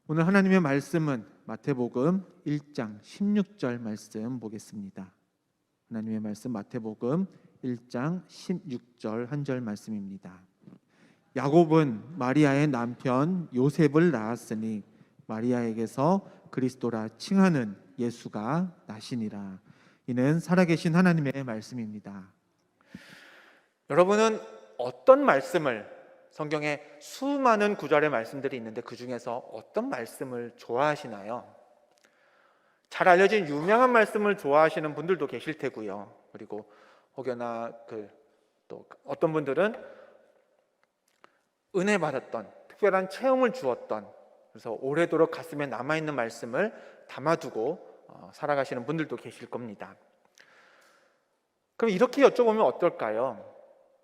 오늘 하나님의 말씀은 마태복음 1장 16절 말씀 보겠습니다. 하나님의 말씀 마태복음 1장 16절 한 절 말씀입니다. 야곱은 마리아의 남편 요셉을 낳았으니 마리아에게서 그리스도라 칭하는 예수가 나시니라. 이는 살아계신 하나님의 말씀입니다. 여러분은 어떤 말씀을, 성경에 수많은 구절의 말씀들이 있는데 그 중에서 어떤 말씀을 좋아하시나요? 잘 알려진 유명한 말씀을 좋아하시는 분들도 계실 테고요. 그리고 혹여나 또 어떤 분들은 은혜 받았던, 특별한 체험을 주었던, 그래서 오래도록 가슴에 남아있는 말씀을 담아두고 살아가시는 분들도 계실 겁니다. 그럼 이렇게 여쭤보면 어떨까요?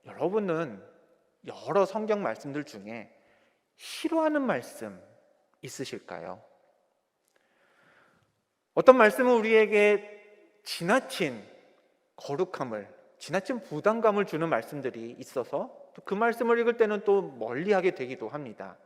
여러분은 여러 성경 말씀들 중에 싫어하는 말씀 있으실까요? 어떤 말씀은 우리에게 지나친 거룩함을, 지나친 부담감을 주는 말씀들이 있어서 또 그 말씀을 읽을 때는 또 멀리하게 되기도 합니다.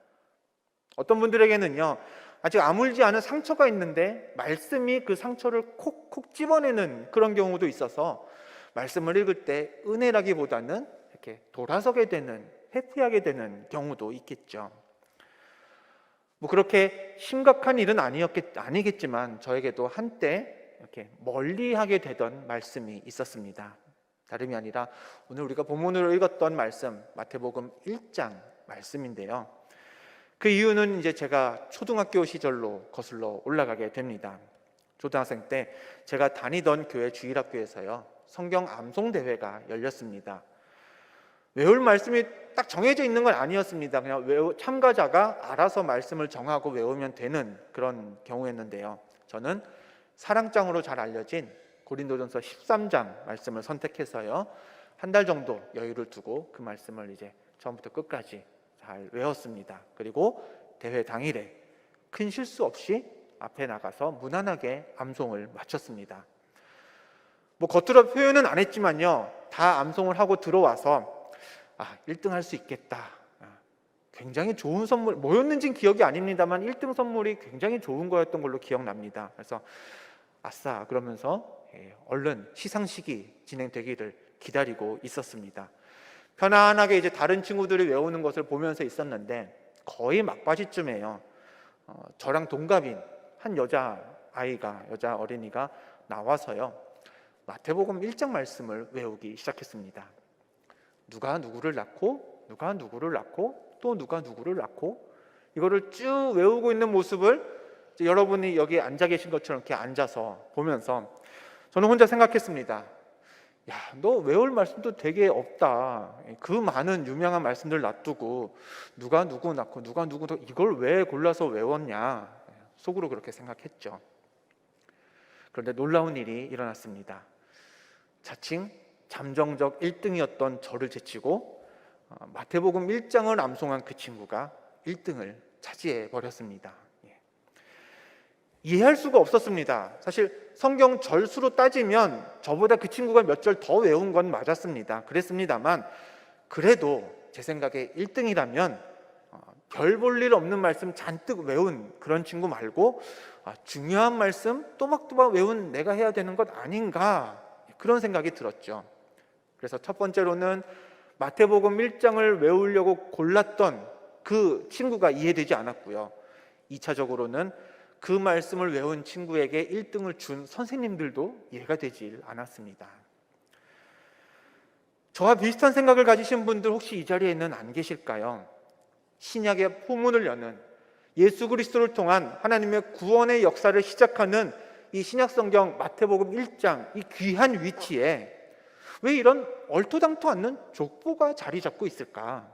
어떤 분들에게는요, 아직 아물지 않은 상처가 있는데 말씀이 그 상처를 콕콕 집어내는 그런 경우도 있어서 말씀을 읽을 때 은혜라기보다는 이렇게 돌아서게 되는, 회피하게 되는 경우도 있겠죠. 그렇게 심각한 일은 아니겠지만 저에게도 한때 이렇게 멀리하게 되던 말씀이 있었습니다. 다름이 아니라 오늘 우리가 본문으로 읽었던 말씀, 마태복음 1장 말씀인데요. 그 이유는 이제 제가 초등학교 시절로 거슬러 올라가게 됩니다. 초등학생 때 제가 다니던 교회 주일학교에서요, 성경 암송 대회가 열렸습니다. 외울 말씀이 딱 정해져 있는 건 아니었습니다. 그냥 참가자가 알아서 말씀을 정하고 외우면 되는 그런 경우였는데요. 저는 사랑장으로 잘 알려진 고린도전서 13장 말씀을 선택해서요, 한 달 정도 여유를 두고 그 말씀을 이제 처음부터 끝까지 잘 외웠습니다. 그리고 대회 당일에 큰 실수 없이 앞에 나가서 무난하게 암송을 마쳤습니다. 겉으로 표현은 안 했지만요, 다 암송을 하고 들어와서 1등 할 수 있겠다, 굉장히 좋은 선물, 뭐였는지는 기억이 아닙니다만 1등 선물이 굉장히 좋은 거였던 걸로 기억납니다. 그래서 아싸 그러면서 얼른 시상식이 진행되기를 기다리고 있었습니다. 편안하게 이제 다른 친구들이 외우는 것을 보면서 있었는데 거의 막바지쯤에요, 저랑 동갑인 한 여자 어린이가 나와서요, 마태복음 1장 말씀을 외우기 시작했습니다. 누가 누구를 낳고, 누가 누구를 낳고, 또 누가 누구를 낳고, 이거를 쭉 외우고 있는 모습을 여러분이 여기 앉아 계신 것처럼 이렇게 앉아서 보면서 저는 혼자 생각했습니다. 야, 너 외울 말씀도 되게 없다. 그 많은 유명한 말씀들 놔두고 누가 누구 낳고 누가 누구 낳고 이걸 왜 골라서 외웠냐, 속으로 그렇게 생각했죠. 그런데 놀라운 일이 일어났습니다. 자칭 잠정적 1등이었던 저를 제치고 마태복음 1장을 암송한 그 친구가 1등을 차지해 버렸습니다. 이해할 수가 없었습니다. 사실 성경 절수로 따지면 저보다 그 친구가 몇 절 더 외운 건 맞았습니다. 그랬습니다만 그래도 제 생각에 1등이라면 별 볼 일 없는 말씀 잔뜩 외운 그런 친구 말고 중요한 말씀 또박또박 외운 내가 해야 되는 것 아닌가, 그런 생각이 들었죠. 그래서 첫 번째로는 마태복음 1장을 외우려고 골랐던 그 친구가 이해되지 않았고요. 2차적으로는 그 말씀을 외운 친구에게 1등을 준 선생님들도 이해가 되지 않았습니다. 저와 비슷한 생각을 가지신 분들 혹시 이 자리에는 안 계실까요? 신약의 포문을 여는, 예수 그리스도를 통한 하나님의 구원의 역사를 시작하는 이 신약성경 마태복음 1장, 이 귀한 위치에 왜 이런 얼토당토 않는 족보가 자리 잡고 있을까?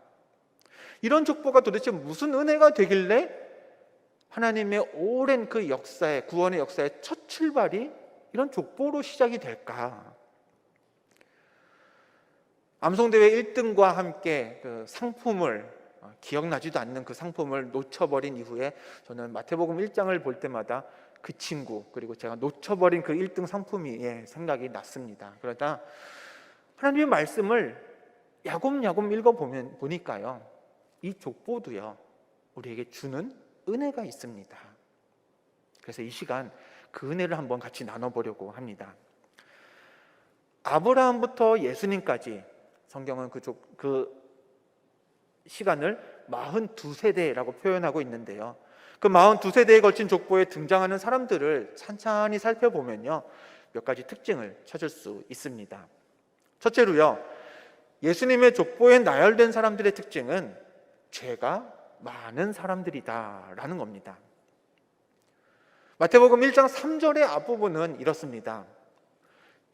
이런 족보가 도대체 무슨 은혜가 되길래 하나님의 오랜 그 역사의, 구원의 역사의 첫 출발이 이런 족보로 시작이 될까? 암송대회 1등과 함께 그 상품을, 기억나지도 않는 그 상품을 놓쳐버린 이후에 저는 마태복음 1장을 볼 때마다 그 친구, 그리고 제가 놓쳐버린 그 1등 상품이 생각이 났습니다. 그러다 하나님의 말씀을 야곱야곱 읽어보니까요, 이 족보도요, 우리에게 주는 은혜가 있습니다. 그래서 이 시간 그 은혜를 한번 같이 나눠보려고 합니다. 아브라함부터 예수님까지 성경은 그 시간을 42세대라고 표현하고 있는데요. 그 42세대에 걸친 족보에 등장하는 사람들을 찬찬히 살펴보면요, 몇 가지 특징을 찾을 수 있습니다. 첫째로요, 예수님의 족보에 나열된 사람들의 특징은 죄가 많은 사람들이다라는 겁니다. 마태복음 1장 3절의 앞부분은 이렇습니다.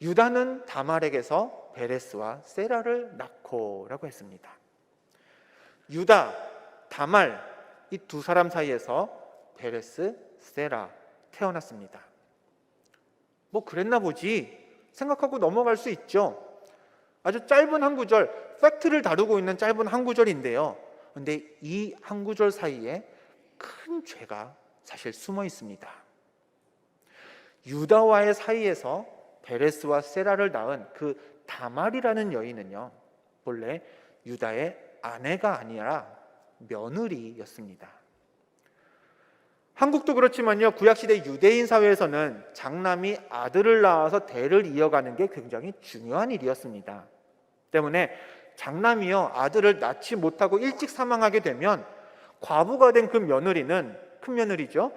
유다는 다말에게서 베레스와 세라를 낳고 라고 했습니다. 유다, 다말, 이 두 사람 사이에서 베레스, 세라 태어났습니다. 뭐 그랬나 보지 생각하고 넘어갈 수 있죠. 아주 짧은 한 구절, 팩트를 다루고 있는 짧은 한 구절인데요. 그런데 이 한 구절 사이에 큰 죄가 사실 숨어 있습니다. 유다와의 사이에서 베레스와 세라를 낳은 그 다말이라는 여인은요, 본래 유다의 아내가 아니라 며느리였습니다. 한국도 그렇지만요, 구약시대 유대인 사회에서는 장남이 아들을 낳아서 대를 이어가는 게 굉장히 중요한 일이었습니다. 때문에 장남이요, 아들을 낳지 못하고 일찍 사망하게 되면 과부가 된 그 며느리는, 큰 며느리죠,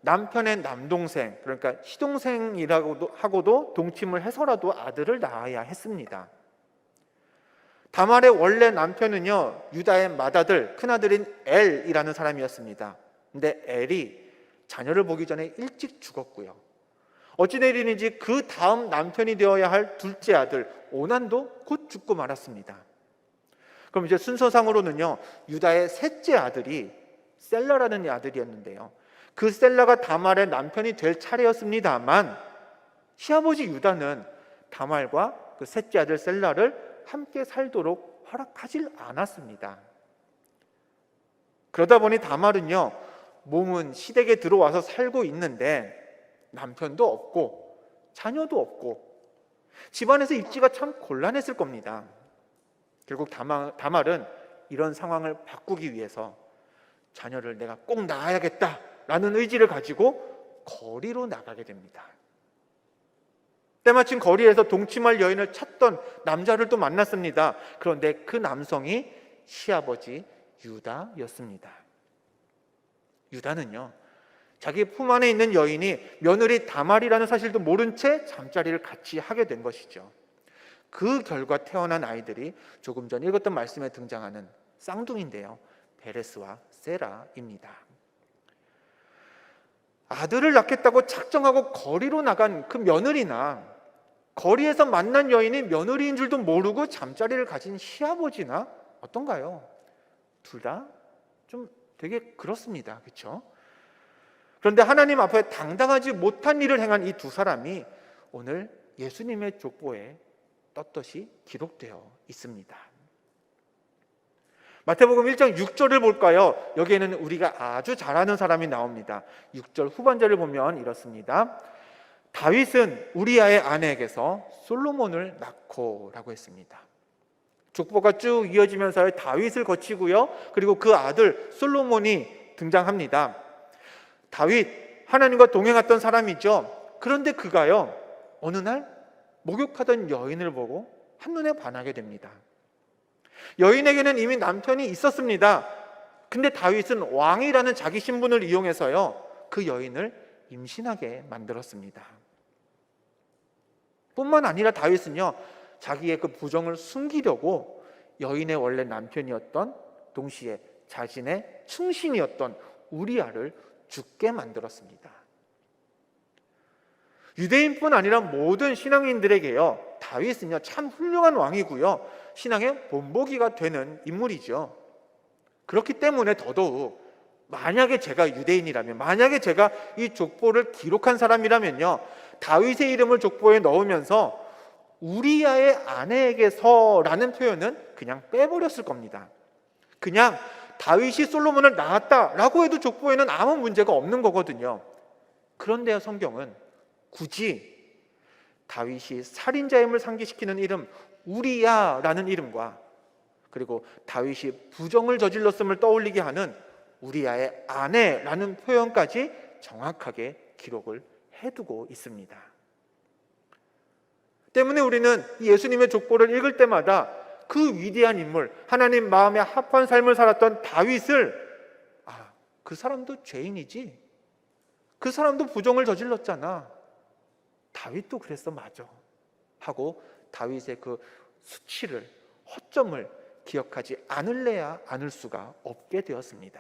남편의 남동생, 그러니까 시동생이라고도 하고도 동침을 해서라도 아들을 낳아야 했습니다. 다말의 원래 남편은요, 유다의 맏아들, 큰아들인 엘이라는 사람이었습니다. 근데 엘이 자녀를 보기 전에 일찍 죽었고요. 어찌된 일인지 그 다음 남편이 되어야 할 둘째 아들 오난도 곧 죽고 말았습니다. 그럼 이제 순서상으로는요, 유다의 셋째 아들이 셀라라는 아들이었는데요, 그 셀라가 다말의 남편이 될 차례였습니다만 시아버지 유다는 다말과 그 셋째 아들 셀라를 함께 살도록 허락하지 않았습니다. 그러다 보니 다말은요, 몸은 시댁에 들어와서 살고 있는데 남편도 없고 자녀도 없고 집안에서 입지가 참 곤란했을 겁니다. 결국 다말은 이런 상황을 바꾸기 위해서 자녀를 내가 꼭 낳아야겠다라는 의지를 가지고 거리로 나가게 됩니다. 때마침 거리에서 동침할 여인을 찾던 남자를 또 만났습니다. 그런데 그 남성이 시아버지 유다였습니다. 유다는요, 자기 품 안에 있는 여인이 며느리 다말이라는 사실도 모른 채 잠자리를 같이 하게 된 것이죠. 그 결과 태어난 아이들이 조금 전 읽었던 말씀에 등장하는 쌍둥이인데요, 베레스와 세라입니다. 아들을 낳겠다고 작정하고 거리로 나간 그 며느리나 거리에서 만난 여인이 며느리인 줄도 모르고 잠자리를 가진 시아버지나 어떤가요? 둘 다 좀 되게 그렇습니다. 그렇죠? 그런데 하나님 앞에 당당하지 못한 일을 행한 이 두 사람이 오늘 예수님의 족보에 떳떳이 기록되어 있습니다. 마태복음 1장 6절을 볼까요? 여기에는 우리가 아주 잘 아는 사람이 나옵니다. 6절 후반절을 보면 이렇습니다. 다윗은 우리아의 아내에게서 솔로몬을 낳고 라고 했습니다. 족보가 쭉 이어지면서 다윗을 거치고요, 그리고 그 아들 솔로몬이 등장합니다. 다윗, 하나님과 동행했던 사람이죠. 그런데 그가요, 어느 날 목욕하던 여인을 보고 한눈에 반하게 됩니다. 여인에게는 이미 남편이 있었습니다. 근데 다윗은 왕이라는 자기 신분을 이용해서요, 그 여인을 임신하게 만들었습니다. 뿐만 아니라 다윗은요, 자기의 그 부정을 숨기려고 여인의 원래 남편이었던, 동시에 자신의 충신이었던 우리아를 죽게 만들었습니다. 유대인뿐 아니라 모든 신앙인들에게요, 다윗은요 참 훌륭한 왕이고요, 신앙의 본보기가 되는 인물이죠. 그렇기 때문에 더더욱 만약에 제가 유대인이라면, 만약에 제가 이 족보를 기록한 사람이라면요, 다윗의 이름을 족보에 넣으면서 우리아의 아내에게서라는 표현은 그냥 빼버렸을 겁니다. 그냥 다윗이 솔로몬을 낳았다라고 해도 족보에는 아무 문제가 없는 거거든요. 그런데요, 성경은 굳이 다윗이 살인자임을 상기시키는 이름 우리아라는 이름과, 그리고 다윗이 부정을 저질렀음을 떠올리게 하는 우리아의 아내라는 표현까지 정확하게 기록을 해두고 있습니다. 때문에 우리는 이 예수님의 족보를 읽을 때마다 그 위대한 인물, 하나님 마음에 합한 삶을 살았던 다윗을 그 사람도 죄인이지, 그 사람도 부정을 저질렀잖아, 다윗도 그랬어, 맞아 하고 다윗의 그 수치를, 허점을 기억하지 않을래야 않을 수가 없게 되었습니다.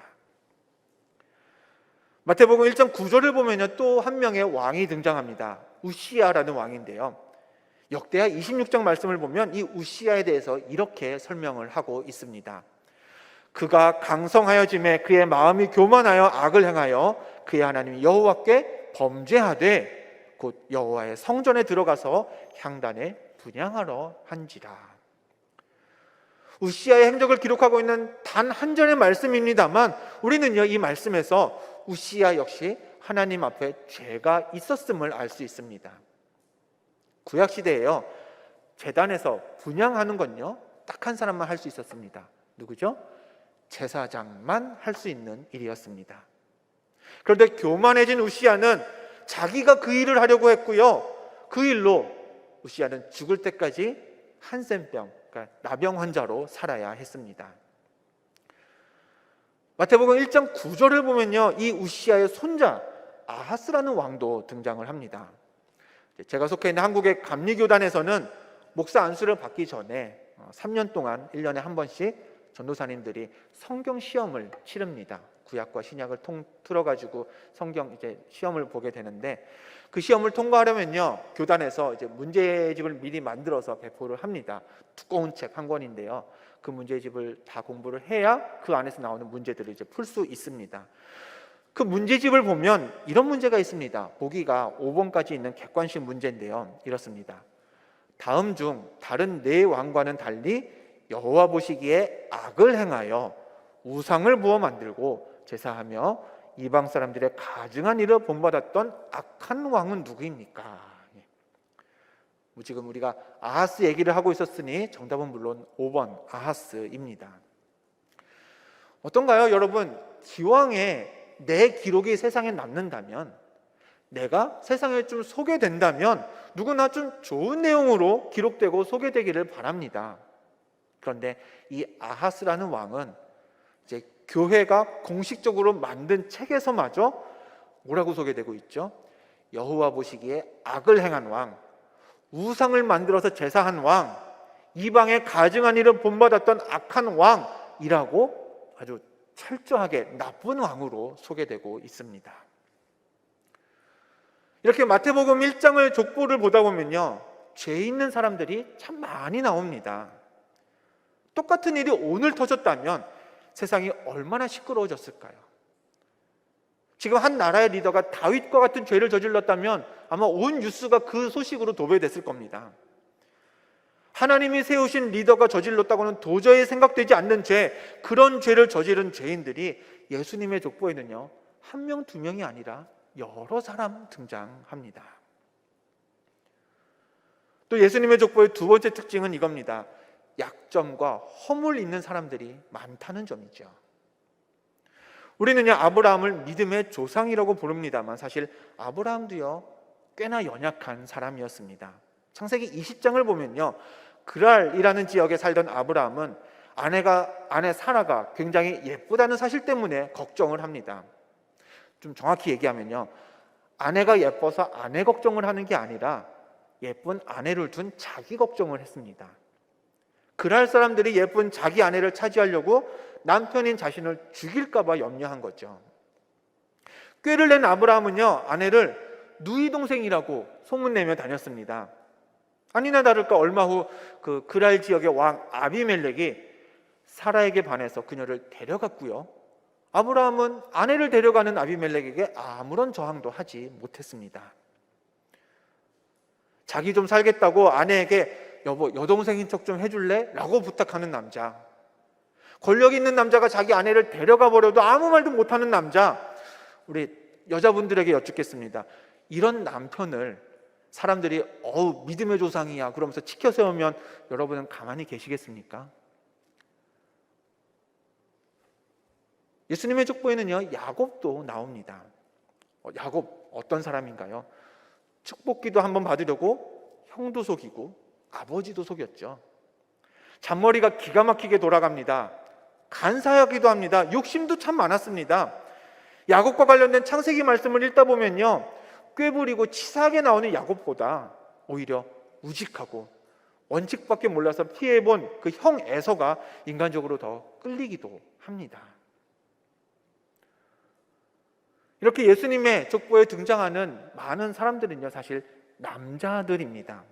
마태복음 1장 9절을 보면요, 또 한 명의 왕이 등장합니다. 우시아라는 왕인데요, 역대하 26장 말씀을 보면 이 우시아에 대해서 이렇게 설명을 하고 있습니다. 그가 강성하여짐에 그의 마음이 교만하여 악을 행하여 그의 하나님 여호와께 범죄하되 곧 여호와의 성전에 들어가서 향단에 분향하러 한지라. 우시아의 행적을 기록하고 있는 단 한 절의 말씀입니다만 우리는요, 이 말씀에서 우시아 역시 하나님 앞에 죄가 있었음을 알 수 있습니다. 구약시대에요, 제단에서 분향하는 건요 딱 한 사람만 할 수 있었습니다. 누구죠? 제사장만 할 수 있는 일이었습니다. 그런데 교만해진 우시아는 자기가 그 일을 하려고 했고요, 그 일로 우시아는 죽을 때까지 한센병, 그러니까 나병 환자로 살아야 했습니다. 마태복음 1장 9절을 보면요, 이 우시아의 손자 아하스라는 왕도 등장을 합니다. 제가 속해 있는 한국의 감리교단에서는 목사 안수를 받기 전에 3년 동안 1년에 한 번씩 전도사님들이 성경 시험을 치릅니다. 구약과 신약을 통틀어가지고 성경 이제 시험을 보게 되는데, 그 시험을 통과하려면요, 교단에서 이제 문제집을 미리 만들어서 배포를 합니다. 두꺼운 책 한 권인데요, 그 문제집을 다 공부를 해야 그 안에서 나오는 문제들을 이제 풀 수 있습니다. 그 문제집을 보면 이런 문제가 있습니다. 보기가 5번까지 있는 객관식 문제인데요, 이렇습니다. 다음 중 다른 네 왕과는 달리 여호와 보시기에 악을 행하여 우상을 부어 만들고 제사하며 이방 사람들의 가증한 일을 본받았던 악한 왕은 누구입니까? 지금 우리가 아하스 얘기를 하고 있었으니 정답은 물론 5번 아하스입니다. 어떤가요, 여러분? 기왕에 내 기록이 세상에 남는다면, 내가 세상에 좀 소개된다면 누구나 좀 좋은 내용으로 기록되고 소개되기를 바랍니다. 그런데 이 아하스라는 왕은 이제 교회가 공식적으로 만든 책에서마저 뭐라고 소개되고 있죠? 여호와 보시기에 악을 행한 왕, 우상을 만들어서 제사한 왕, 이방의 가증한 일을 본받았던 악한 왕이라고 아주 철저하게 나쁜 왕으로 소개되고 있습니다. 이렇게 마태복음 1장을 족보를 보다 보면요, 죄 있는 사람들이 참 많이 나옵니다. 똑같은 일이 오늘 터졌다면 세상이 얼마나 시끄러워졌을까요? 지금 한 나라의 리더가 다윗과 같은 죄를 저질렀다면 아마 온 뉴스가 그 소식으로 도배됐을 겁니다. 하나님이 세우신 리더가 저질렀다고는 도저히 생각되지 않는 죄, 그런 죄를 저지른 죄인들이 예수님의 족보에는요, 한 명, 두 명이 아니라 여러 사람 등장합니다. 또 예수님의 족보의 두 번째 특징은 이겁니다. 약점과 허물 있는 사람들이 많다는 점이죠. 우리는요, 아브라함을 믿음의 조상이라고 부릅니다만 사실 아브라함도요, 꽤나 연약한 사람이었습니다. 창세기 20장을 보면요, 그랄이라는 지역에 살던 아브라함은 아내 사라가 굉장히 예쁘다는 사실 때문에 걱정을 합니다. 좀 정확히 얘기하면요, 아내가 예뻐서 아내 걱정을 하는 게 아니라 예쁜 아내를 둔 자기 걱정을 했습니다. 그랄 사람들이 예쁜 자기 아내를 차지하려고 남편인 자신을 죽일까 봐 염려한 거죠. 꾀를 낸 아브라함은요, 아내를 누이 동생이라고 소문내며 다녔습니다. 아니나 다를까 얼마 후 그 그랄 지역의 왕 아비멜렉이 사라에게 반해서 그녀를 데려갔고요, 아브라함은 아내를 데려가는 아비멜렉에게 아무런 저항도 하지 못했습니다. 자기 좀 살겠다고 아내에게 여보, 여동생인 척 좀 해줄래? 라고 부탁하는 남자, 권력 있는 남자가 자기 아내를 데려가 버려도 아무 말도 못하는 남자, 우리 여자분들에게 여쭙겠습니다. 이런 남편을 사람들이 믿음의 조상이야 그러면서 치켜 세우면 여러분은 가만히 계시겠습니까? 예수님의 족보에는요, 야곱도 나옵니다. 야곱 어떤 사람인가요? 축복기도 한번 받으려고 형도 속이고 아버지도 속였죠. 잔머리가 기가 막히게 돌아갑니다. 간사하기도 합니다. 욕심도 참 많았습니다. 야곱과 관련된 창세기 말씀을 읽다 보면요, 꾀부리고 치사하게 나오는 야곱보다 오히려 우직하고 원칙밖에 몰라서 피해본 그 형 에서가 인간적으로 더 끌리기도 합니다. 이렇게 예수님의 족보에 등장하는 많은 사람들은요, 사실 남자들입니다.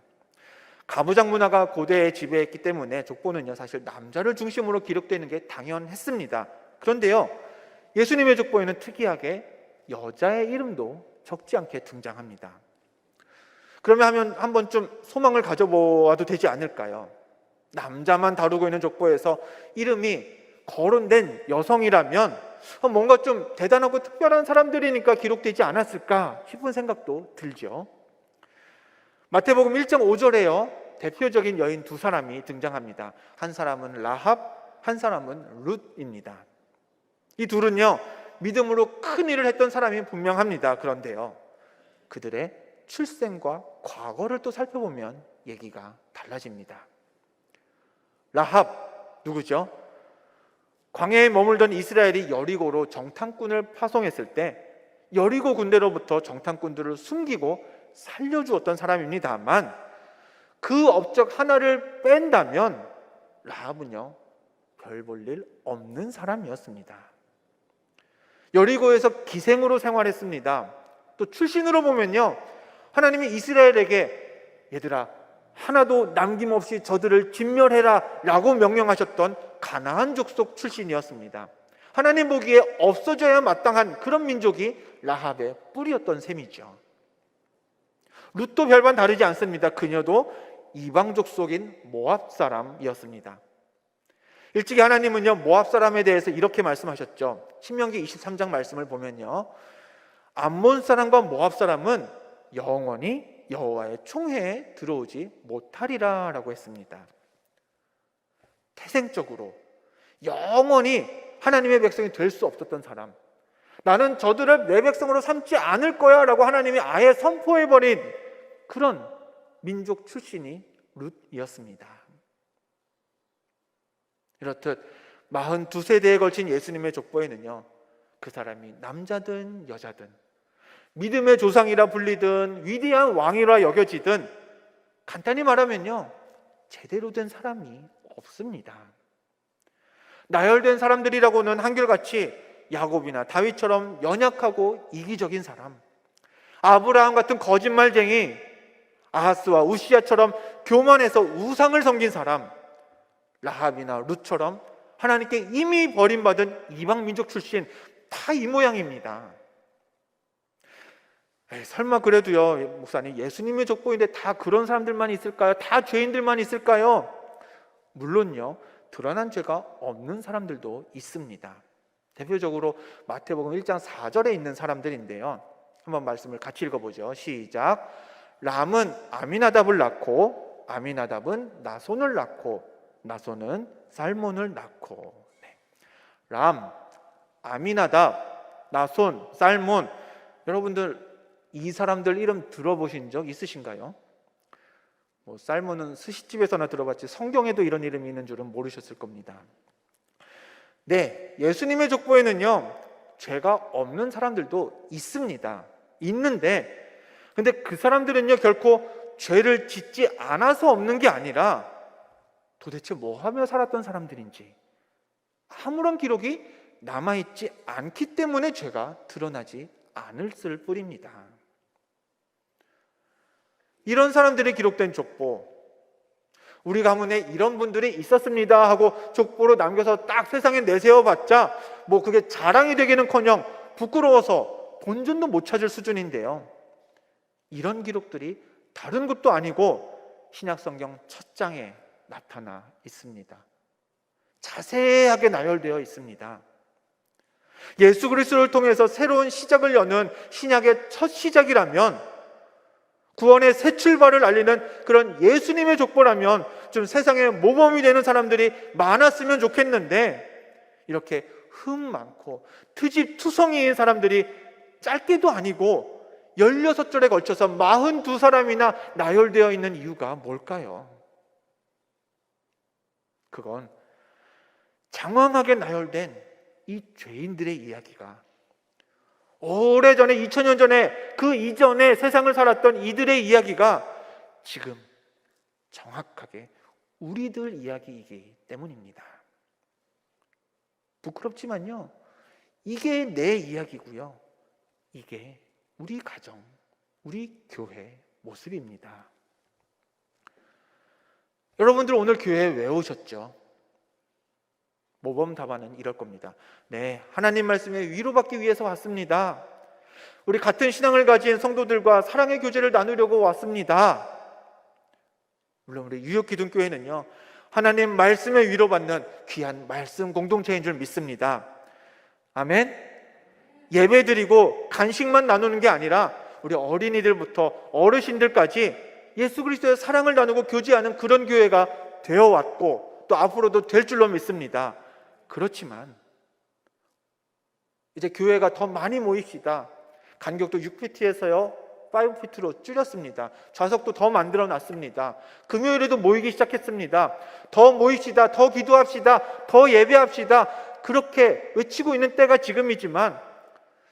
가부장 문화가 고대에 지배했기 때문에 족보는요, 사실 남자를 중심으로 기록되는 게 당연했습니다. 그런데요, 예수님의 족보에는 특이하게 여자의 이름도 적지 않게 등장합니다. 그러면 한번 좀 소망을 가져보아도 되지 않을까요? 남자만 다루고 있는 족보에서 이름이 거론된 여성이라면 뭔가 좀 대단하고 특별한 사람들이니까 기록되지 않았을까 싶은 생각도 들죠. 마태복음 1장 5절에요, 대표적인 여인 두 사람이 등장합니다. 한 사람은 라합, 한 사람은 룻입니다. 이 둘은요, 믿음으로 큰 일을 했던 사람이 분명합니다. 그런데요, 그들의 출생과 과거를 또 살펴보면 얘기가 달라집니다. 라합 누구죠? 광야에 머물던 이스라엘이 여리고로 정탐꾼을 파송했을 때 여리고 군대로부터 정탐꾼들을 숨기고 살려주었던 사람입니다만, 그 업적 하나를 뺀다면 라합은요, 별 볼 일 없는 사람이었습니다. 여리고에서 기생으로 생활했습니다. 또 출신으로 보면요, 하나님이 이스라엘에게 얘들아 하나도 남김없이 저들을 진멸해라 라고 명령하셨던 가나안 족속 출신이었습니다. 하나님 보기에 없어져야 마땅한 그런 민족이 라합의 뿌리였던 셈이죠. 룻도 별반 다르지 않습니다. 그녀도 이방 족속인 모압 사람이었습니다. 일찍이 하나님은요, 모압 사람에 대해서 이렇게 말씀하셨죠. 신명기 23장 말씀을 보면요, 암몬 사람과 모압 사람은 영원히 여호와의 총회에 들어오지 못하리라 라고 했습니다. 태생적으로 영원히 하나님의 백성이 될 수 없었던 사람, 나는 저들을 내 백성으로 삼지 않을 거야 라고 하나님이 아예 선포해버린 그런 민족 출신이 룻이었습니다. 이렇듯 42세대에 걸친 예수님의 족보에는요, 그 사람이 남자든 여자든 믿음의 조상이라 불리든 위대한 왕이라 여겨지든 간단히 말하면요, 제대로 된 사람이 없습니다. 나열된 사람들이라고는 한결같이 야곱이나 다윗처럼 연약하고 이기적인 사람, 아브라함 같은 거짓말쟁이, 아하스와 우시야처럼 교만해서 우상을 섬긴 사람, 라합이나 룻처럼 하나님께 이미 버림받은 이방 민족 출신, 다 이 모양입니다. 설마 그래도요, 목사님, 예수님의 족보인데 다 그런 사람들만 있을까요? 다 죄인들만 있을까요? 물론요, 드러난 죄가 없는 사람들도 있습니다. 대표적으로 마태복음 1장 4절에 있는 사람들인데요, 한번 말씀을 같이 읽어보죠. 시작. 람은 아미나답을 낳고 아미나답은 나손을 낳고 나손은 살몬을 낳고. 람, 아미나답, 나손, 살몬, 여러분들 이 사람들 이름 들어보신 적 있으신가요? 살몬은 스시집에서나 들어봤지 성경에도 이런 이름이 있는 줄은 모르셨을 겁니다. 네, 예수님의 족보에는요, 죄가 없는 사람들도 있습니다. 있는데, 근데 그 사람들은요, 결코 죄를 짓지 않아서 없는 게 아니라 도대체 뭐 하며 살았던 사람들인지 아무런 기록이 남아있지 않기 때문에 죄가 드러나지 않을 뿐입니다. 이런 사람들이 기록된 족보, 우리 가문에 이런 분들이 있었습니다 하고 족보로 남겨서 딱 세상에 내세워봤자 그게 자랑이 되기는커녕 부끄러워서 본전도 못 찾을 수준인데요, 이런 기록들이 다른 것도 아니고 신약성경 첫 장에 나타나 있습니다. 자세하게 나열되어 있습니다. 예수 그리스도를 통해서 새로운 시작을 여는 신약의 첫 시작이라면, 구원의 새 출발을 알리는 그런 예수님의 족보라면 좀 세상에 모범이 되는 사람들이 많았으면 좋겠는데, 이렇게 흠 많고 트집투성이인 사람들이 짧게도 아니고 16절에 걸쳐서 42사람이나 나열되어 있는 이유가 뭘까요? 그건 장황하게 나열된 이 죄인들의 이야기가 오래전에 2000년 전에 그 이전에 세상을 살았던 이들의 이야기가 지금 정확하게 우리들 이야기이기 때문입니다. 부끄럽지만요, 이게 내 이야기고요, 이게 우리 가정, 우리 교회 모습입니다. 여러분들 오늘 교회에 왜 오셨죠? 모범 답안은 이럴 겁니다. 네, 하나님 말씀에 위로받기 위해서 왔습니다. 우리 같은 신앙을 가진 성도들과 사랑의 교제를 나누려고 왔습니다. 물론 우리 유역기둥교회는요, 하나님 말씀에 위로받는 귀한 말씀 공동체인 줄 믿습니다. 아멘. 예배드리고 간식만 나누는 게 아니라 우리 어린이들부터 어르신들까지 예수 그리스도의 사랑을 나누고 교제하는 그런 교회가 되어왔고 또 앞으로도 될 줄로 믿습니다. 그렇지만 이제 교회가 더 많이 모입시다. 간격도 6피트에서요 5피트로 줄였습니다. 좌석도 더 만들어 놨습니다. 금요일에도 모이기 시작했습니다. 더 모입시다, 더 기도합시다, 더 예배합시다, 그렇게 외치고 있는 때가 지금이지만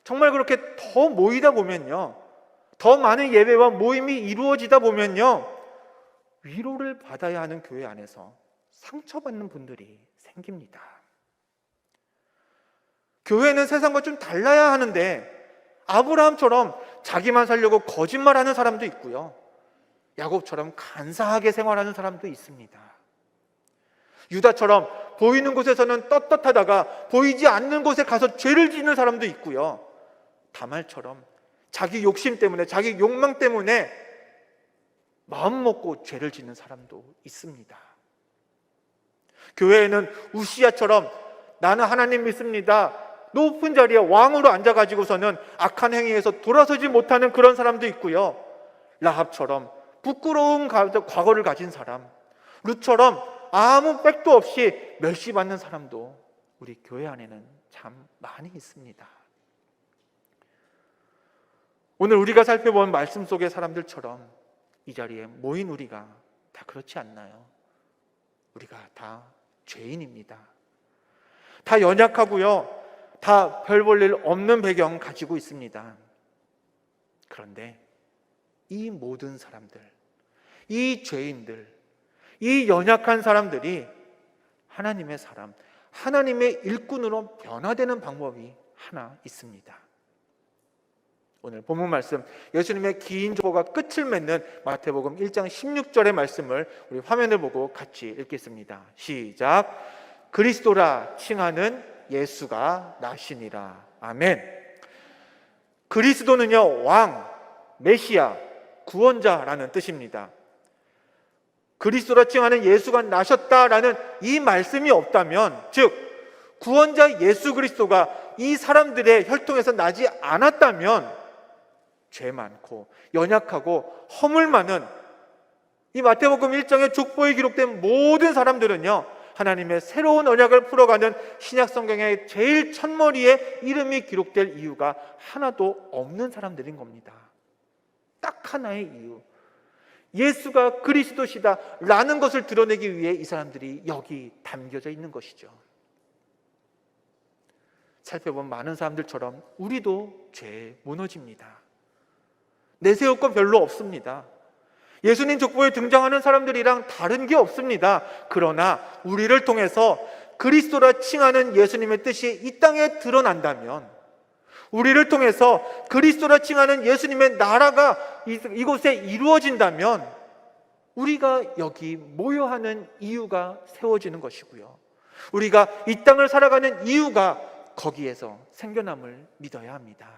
정말 그렇게 더 모이다 보면요, 더 많은 예배와 모임이 이루어지다 보면요, 위로를 받아야 하는 교회 안에서 상처받는 분들이 생깁니다. 교회는 세상과 좀 달라야 하는데 아브라함처럼 자기만 살려고 거짓말하는 사람도 있고요, 야곱처럼 간사하게 생활하는 사람도 있습니다. 유다처럼 보이는 곳에서는 떳떳하다가 보이지 않는 곳에 가서 죄를 짓는 사람도 있고요, 다말처럼 자기 욕심 때문에, 자기 욕망 때문에 마음 먹고 죄를 짓는 사람도 있습니다. 교회에는 우시야처럼 나는 하나님 믿습니다, 높은 자리에 왕으로 앉아가지고서는 악한 행위에서 돌아서지 못하는 그런 사람도 있고요, 라합처럼 부끄러운 과거를 가진 사람, 룻처럼 아무 백도 없이 멸시받는 사람도 우리 교회 안에는 참 많이 있습니다. 오늘 우리가 살펴본 말씀 속의 사람들처럼 이 자리에 모인 우리가 다 그렇지 않나요? 우리가 다 죄인입니다. 다 연약하고요, 다 별 볼 일 없는 배경 가지고 있습니다. 그런데 이 모든 사람들, 이 죄인들, 이 연약한 사람들이 하나님의 사람, 하나님의 일꾼으로 변화되는 방법이 하나 있습니다. 오늘 본문 말씀, 예수님의 긴 조보가 끝을 맺는 마태복음 1장 16절의 말씀을 우리 화면을 보고 같이 읽겠습니다. 시작. 그리스도라 칭하는 예수가 나시니라. 아멘. 그리스도는요, 왕, 메시아, 구원자라는 뜻입니다. 그리스도라 칭하는 예수가 나셨다라는 이 말씀이 없다면, 즉 구원자 예수 그리스도가 이 사람들의 혈통에서 나지 않았다면 죄 많고 연약하고 허물 많은 이 마태복음 1장의 족보에 기록된 모든 사람들은요, 하나님의 새로운 언약을 풀어가는 신약 성경의 제일 첫머리에 이름이 기록될 이유가 하나도 없는 사람들인 겁니다. 딱 하나의 이유, 예수가 그리스도시다 라는 것을 드러내기 위해 이 사람들이 여기 담겨져 있는 것이죠. 살펴본 많은 사람들처럼 우리도 죄에 무너집니다. 내세울 건 별로 없습니다. 예수님 족보에 등장하는 사람들이랑 다른 게 없습니다. 그러나 우리를 통해서 그리스도라 칭하는 예수님의 뜻이 이 땅에 드러난다면, 우리를 통해서 그리스도라 칭하는 예수님의 나라가 이곳에 이루어진다면 우리가 여기 모여 하는 이유가 세워지는 것이고요, 우리가 이 땅을 살아가는 이유가 거기에서 생겨남을 믿어야 합니다.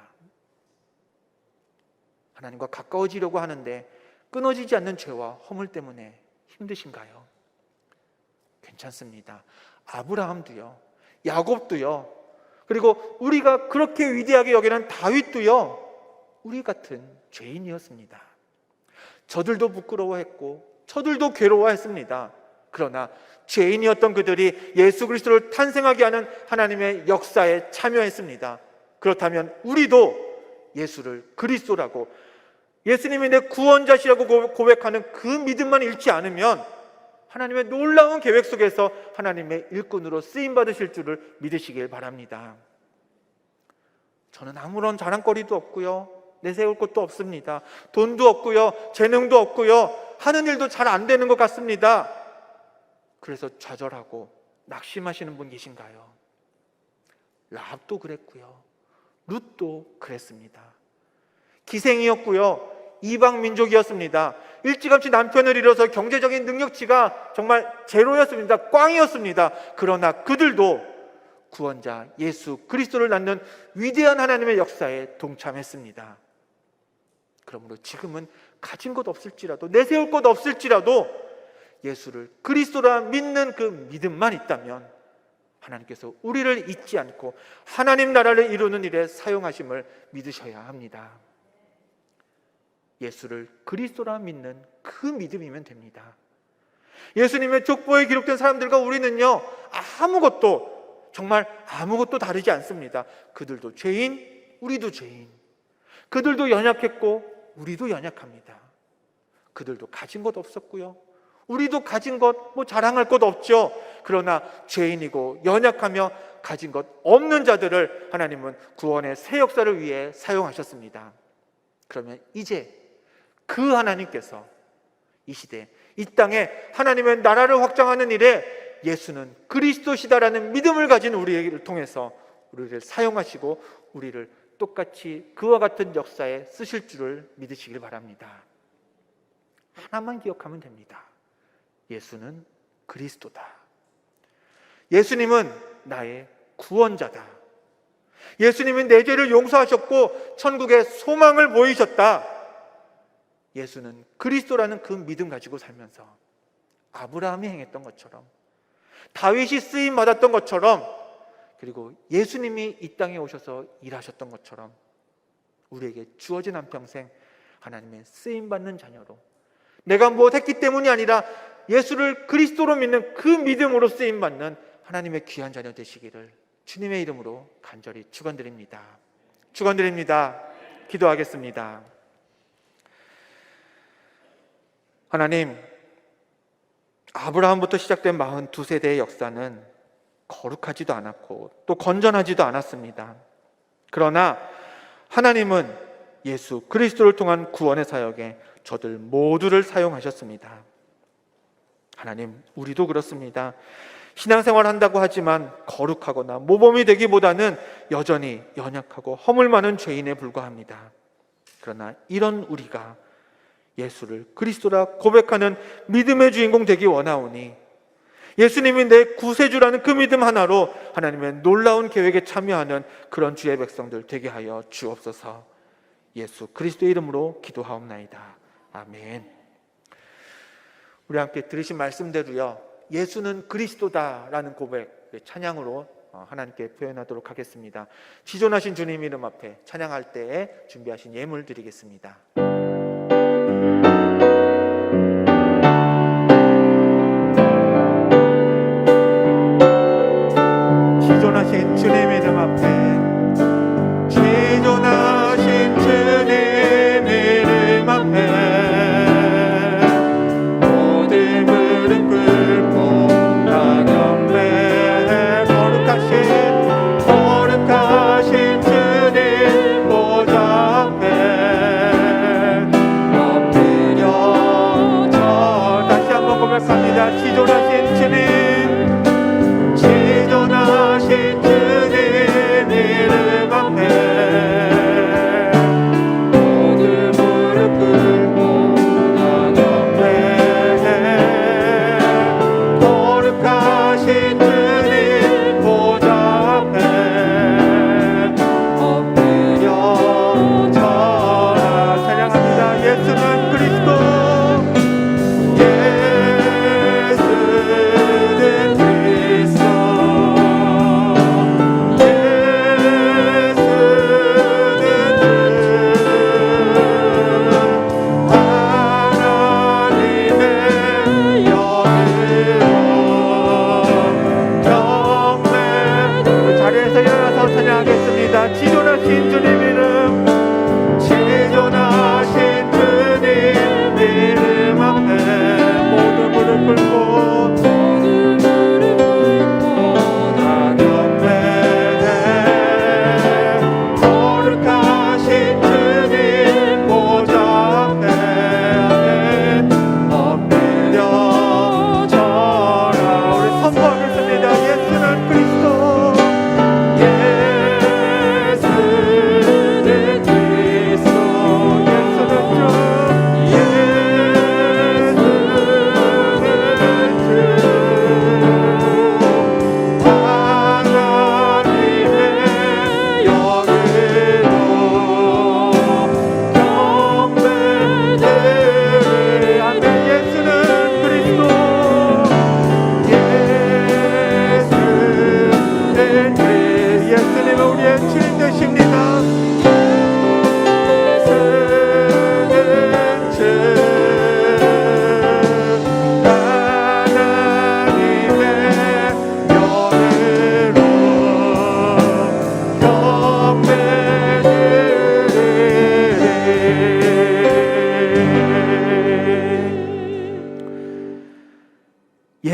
하나님과 가까워지려고 하는데 끊어지지 않는 죄와 허물 때문에 힘드신가요? 괜찮습니다. 아브라함도요, 야곱도요, 그리고 우리가 그렇게 위대하게 여기는 다윗도요, 우리 같은 죄인이었습니다. 저들도 부끄러워했고 저들도 괴로워했습니다. 그러나 죄인이었던 그들이 예수 그리스도를 탄생하게 하는 하나님의 역사에 참여했습니다. 그렇다면 우리도 예수를 그리스도라고, 예수님이 내 구원자시라고 고백하는 그 믿음만 잃지 않으면 하나님의 놀라운 계획 속에서 하나님의 일꾼으로 쓰임받으실 줄을 믿으시길 바랍니다. 저는 아무런 자랑거리도 없고요, 내세울 것도 없습니다. 돈도 없고요, 재능도 없고요, 하는 일도 잘 안 되는 것 같습니다. 그래서 좌절하고 낙심하시는 분 계신가요? 라합도 그랬고요, 룻도 그랬습니다. 기생이었고요, 이방 민족이었습니다. 일찌감치 남편을 잃어서 경제적인 능력치가 정말 제로였습니다. 꽝이었습니다. 그러나 그들도 구원자 예수 그리스도를 낳는 위대한 하나님의 역사에 동참했습니다. 그러므로 지금은 가진 것 없을지라도, 내세울 것 없을지라도 예수를 그리스도라 믿는 그 믿음만 있다면 하나님께서 우리를 잊지 않고 하나님 나라를 이루는 일에 사용하심을 믿으셔야 합니다. 예수를 그리스도라 믿는 그 믿음이면 됩니다. 예수님의 족보에 기록된 사람들과 우리는요, 아무것도, 정말 아무것도 다르지 않습니다. 그들도 죄인, 우리도 죄인. 그들도 연약했고 우리도 연약합니다. 그들도 가진 것 없었고요, 우리도 가진 것 자랑할 것 없죠. 그러나 죄인이고 연약하며 가진 것 없는 자들을 하나님은 구원의 새 역사를 위해 사용하셨습니다. 그러면 이제 그 하나님께서 이 시대, 이 땅에 하나님의 나라를 확장하는 일에 예수는 그리스도시다라는 믿음을 가진 우리를 통해서 우리를 사용하시고 우리를 똑같이 그와 같은 역사에 쓰실 줄을 믿으시길 바랍니다. 하나만 기억하면 됩니다. 예수는 그리스도다. 예수님은 나의 구원자다. 예수님은 내 죄를 용서하셨고 천국의 소망을 보이셨다. 예수는 그리스도라는 그 믿음 가지고 살면서 아브라함이 행했던 것처럼, 다윗이 쓰임 받았던 것처럼, 그리고 예수님이 이 땅에 오셔서 일하셨던 것처럼 우리에게 주어진 한평생 하나님의 쓰임 받는 자녀로, 내가 무엇했기 때문이 아니라 예수를 그리스도로 믿는 그 믿음으로 쓰임 받는 하나님의 귀한 자녀 되시기를 주님의 이름으로 간절히 축원드립니다. 축원드립니다. 기도하겠습니다. 하나님, 아브라함부터 시작된 42세대의 역사는 거룩하지도 않았고 또 건전하지도 않았습니다. 그러나 하나님은 예수 그리스도를 통한 구원의 사역에 저들 모두를 사용하셨습니다. 하나님, 우리도 그렇습니다. 신앙생활 한다고 하지만 거룩하거나 모범이 되기보다는 여전히 연약하고 허물 많은 죄인에 불과합니다. 그러나 이런 우리가 예수를 그리스도라 고백하는 믿음의 주인공 되기 원하오니 예수님이 내 구세주라는 그 믿음 하나로 하나님의 놀라운 계획에 참여하는 그런 주의 백성들 되게 하여 주옵소서. 예수 그리스도의 이름으로 기도하옵나이다. 아멘. 우리 함께 들으신 말씀대로요, 예수는 그리스도다라는 고백, 찬양으로 하나님께 표현하도록 하겠습니다. 지존하신 주님 이름 앞에 찬양할 때에 준비하신 예물 드리겠습니다. 지존하신 주님 이름 앞에, 지존하신 주님 이름 앞에 모든 무릎 꿇고 다 경배해. 거룩하신 주님 보좌 앞에 엎드려 절. 다시 한번 고백합니다. 지존하신 주님, 지존하신 주님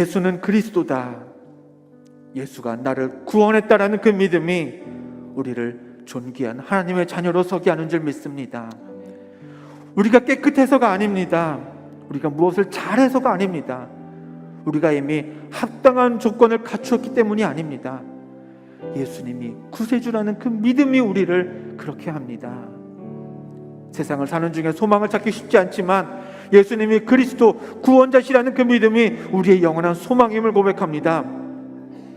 예수는 그리스도다, 예수가 나를 구원했다라는 그 믿음이 우리를 존귀한 하나님의 자녀로 서게 하는 줄 믿습니다. 우리가 깨끗해서가 아닙니다. 우리가 무엇을 잘해서가 아닙니다. 우리가 이미 합당한 조건을 갖추었기 때문이 아닙니다. 예수님이 구세주라는 그 믿음이 우리를 그렇게 합니다. 세상을 사는 중에 소망을 찾기 쉽지 않지만 예수님이 그리스도 구원자시라는 그 믿음이 우리의 영원한 소망임을 고백합니다.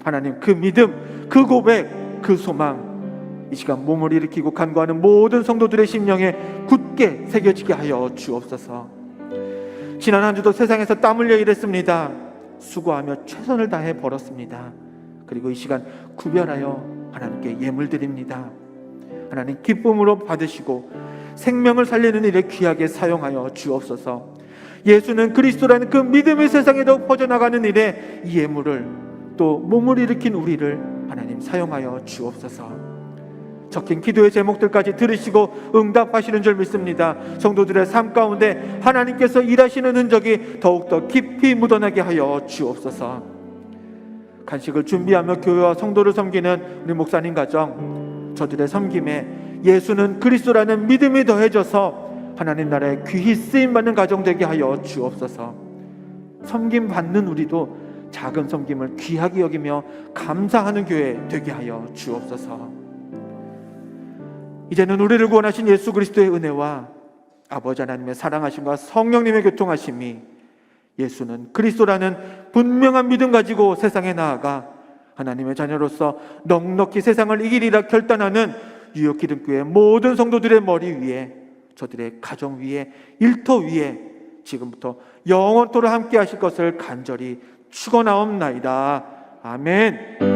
하나님, 그 믿음, 그 고백, 그 소망, 이 시간 몸을 일으키고 간구하는 모든 성도들의 심령에 굳게 새겨지게 하여 주옵소서. 지난 한 주도 세상에서 땀 흘려 일했습니다. 수고하며 최선을 다해 벌었습니다. 그리고 이 시간 구별하여 하나님께 예물 드립니다. 하나님, 기쁨으로 받으시고 생명을 살리는 일에 귀하게 사용하여 주옵소서. 예수는 그리스도라는 그 믿음이 세상에도 퍼져나가는 일에 이 예물을, 또 몸을 일으킨 우리를 하나님 사용하여 주옵소서. 적힌 기도의 제목들까지 들으시고 응답하시는 줄 믿습니다. 성도들의 삶 가운데 하나님께서 일하시는 흔적이 더욱더 깊이 묻어나게 하여 주옵소서. 간식을 준비하며 교회와 성도를 섬기는 우리 목사님 가정, 저들의 섬김에 예수는 그리스도라는 믿음이 더해져서 하나님 나라에 귀히 쓰임받는 가정 되게 하여 주옵소서. 섬김 받는 우리도 작은 섬김을 귀하게 여기며 감사하는 교회 되게 하여 주옵소서. 이제는 우리를 구원하신 예수 그리스도의 은혜와 아버지 하나님의 사랑하심과 성령님의 교통하심이, 예수는 그리스도라는 분명한 믿음 가지고 세상에 나아가 하나님의 자녀로서 넉넉히 세상을 이기리라 결단하는 뉴욕 기름교회 모든 성도들의 머리 위에, 저들의 가정 위에, 일터 위에 지금부터 영원토록 함께 하실 것을 간절히 축원하옵나이다. 아멘.